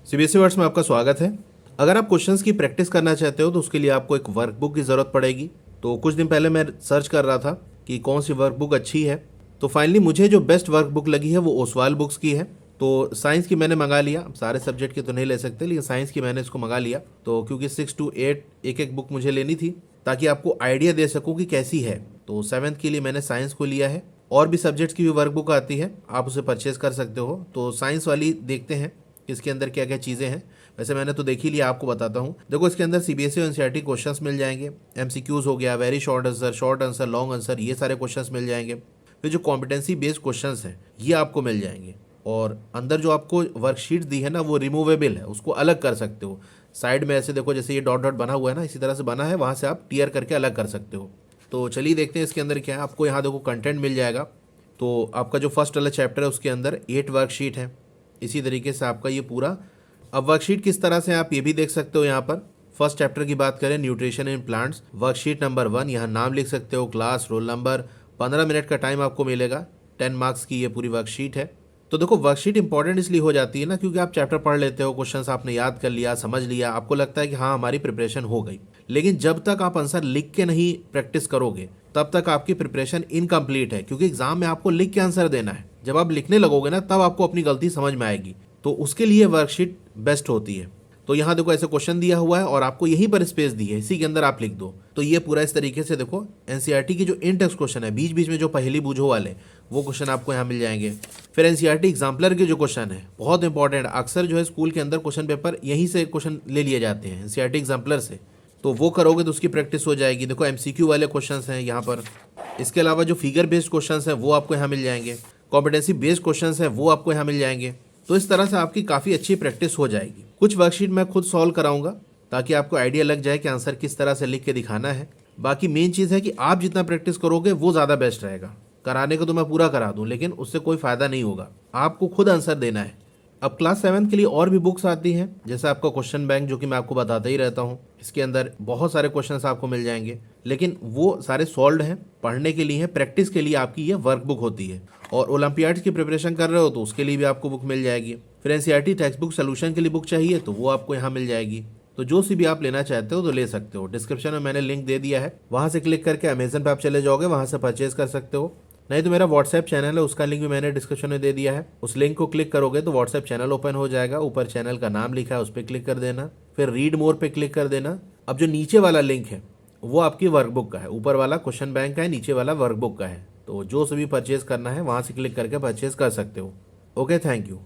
CBSE words में आपका स्वागत है। अगर आप क्वेश्चंस की प्रैक्टिस करना चाहते हो तो उसके लिए आपको एक वर्कबुक की ज़रूरत पड़ेगी। तो कुछ दिन पहले मैं सर्च कर रहा था कि कौन सी वर्कबुक अच्छी है। तो फाइनली मुझे जो बेस्ट वर्कबुक लगी है वो ओसवाल बुक्स की है। तो साइंस की मैंने मंगा लिया, सारे सब्जेक्ट की तो नहीं ले सकते लेकिन साइंस की मैंने इसको मंगा लिया। तो क्योंकि 6 to 8 एक एक बुक मुझे लेनी थी ताकि आपको आइडिया दे सकूँ कि कैसी है। तो 7th के लिए मैंने साइंस को लिया है। और भी सब्जेक्ट्स की भी वर्कबुक आती है, आप उसे परचेज कर सकते हो। तो साइंस वाली देखते हैं इसके अंदर क्या क्या चीज़ें हैं। वैसे मैंने तो देख ही लिया, आपको बताता हूँ। देखो इसके अंदर सीबीएसई और एनसीईआरटी क्वेश्चंस मिल जाएंगे, एमसीक्यूज हो गया, very short answer, long answer, ये सारे क्वेश्चंस मिल जाएंगे। फिर जो कॉम्पिटेंसी बेस्ड क्वेश्चंस हैं ये आपको मिल जाएंगे। और अंदर जो आपको वर्कशीट दी है ना वो रिमूवेबल है, उसको अलग कर सकते हो। साइड में ऐसे देखो, जैसे ये डॉट डॉट बना हुआ है ना, इसी तरह से बना है, वहाँ से आप टीयर करके अलग कर सकते हो। तो चलिए देखते हैं इसके अंदर क्या है। आपको यहाँ देखो कंटेंट मिल जाएगा। तो आपका जो फर्स्ट वाला चैप्टर है उसके अंदर 8 वर्कशीट है। इसी तरीके से आपका ये पूरा। अब वर्कशीट किस तरह से आप ये भी देख सकते हो। यहाँ पर फर्स्ट चैप्टर की बात करें, nutrition in plants, worksheet number 1, यहाँ नाम लिख सकते हो, क्लास, रोल नंबर, 15 मिनट का टाइम आपको मिलेगा। 10 मार्क्स की ये पूरी वर्कशीट है। तो देखो वर्कशीट इंपॉर्टेंट इसलिए हो जाती है ना क्योंकि आप चैप्टर पढ़ लेते हो, क्वेश्चंस आपने याद कर लिया, समझ लिया, आपको लगता है कि हाँ हमारी प्रिपरेशन हो गई। लेकिन जब तक आप आंसर लिख के नहीं प्रैक्टिस करोगे तब तक आपकी प्रिपरेशन इनकम्प्लीट है, क्योंकि एग्जाम में आपको लिख के आंसर देना है। जब आप लिखने लगोगे ना तब आपको अपनी गलती समझ में आएगी। तो उसके लिए वर्कशीट बेस्ट होती है। तो यहाँ देखो ऐसे क्वेश्चन दिया हुआ है और आपको यहीं पर स्पेस दी है, इसी के अंदर आप लिख दो। तो ये पूरा इस तरीके से देखो, एनसीईआरटी के जो इन टेक्स्ट क्वेश्चन है, बीच बीच में जो पहली बूझो वाले, वो क्वेश्चन आपको यहाँ मिल जाएंगे। फिर एनसीईआरटी एग्जाम्पलर के जो क्वेश्चन है बहुत इंपॉर्टेंट, अक्सर जो है स्कूल के अंदर क्वेश्चन पेपर यहीं से क्वेश्चन ले लिए जाते हैं एनसीईआरटी एग्जाम्पलर से। तो वो करोगे तो उसकी प्रैक्टिस हो जाएगी। देखो एमसीक्यू वाले क्वेश्चन हैं यहाँ पर। इसके अलावा जो फिगर बेस्ड क्वेश्चन हैं वो आपको यहाँ मिल जाएंगे, कॉम्पिटेंसी बेस्ड क्वेश्चन हैं वो आपको यहाँ मिल जाएंगे। तो इस तरह से आपकी काफ़ी अच्छी प्रैक्टिस हो जाएगी। कुछ वर्कशीट मैं खुद सॉल्व कराऊंगा ताकि आपको आइडिया लग जाए कि आंसर किस तरह से लिख के दिखाना है। बाकी मेन चीज़ है कि आप जितना प्रैक्टिस करोगे वो ज़्यादा बेस्ट रहेगा। कराने को तो मैं पूरा करा दूं लेकिन उससे कोई फ़ायदा नहीं होगा, आपको खुद आंसर देना है। अब क्लास 7 के लिए और भी बुक्स आती हैं, जैसे आपका क्वेश्चन बैंक, जो कि मैं आपको बताता ही रहता हूँ। इसके अंदर बहुत सारे क्वेश्चंस आपको मिल जाएंगे, लेकिन वो सारे सॉल्व हैं, पढ़ने के लिए हैं, प्रैक्टिस के लिए आपकी ये वर्कबुक होती है। और ओलंपियाड्स की प्रिपरेशन कर रहे हो तो उसके लिए भी आपको बुक मिल जाएगी। फिर एनसीईआरटी टेक्स्ट बुक सोल्यूशन के लिए बुक चाहिए तो वो आपको यहाँ मिल जाएगी। तो जो सी भी आप लेना चाहते हो तो ले सकते हो। डिस्क्रिप्शन में मैंने लिंक दे दिया है, वहाँ से क्लिक करके अमेजन पर आप चले जाओगे, वहाँ से परचेज कर सकते हो। नहीं तो मेरा व्हाट्सएप चैनल है, उसका लिंक भी मैंने डिस्क्रिप्शन में दे दिया है। उस लिंक को क्लिक करोगे तो व्हाट्सएप चैनल ओपन हो जाएगा, ऊपर चैनल का नाम लिखा है उस पर क्लिक कर देना, फिर रीड मोर पे क्लिक कर देना। अब जो नीचे वाला लिंक है वो आपकी वर्कबुक का है, ऊपर वाला क्वेश्चन बैंक का है, नीचे वाला वर्कबुक का है। तो जो सभी परचेज करना है वहाँ से क्लिक करके परचेज कर सकते हो। Okay, thank you.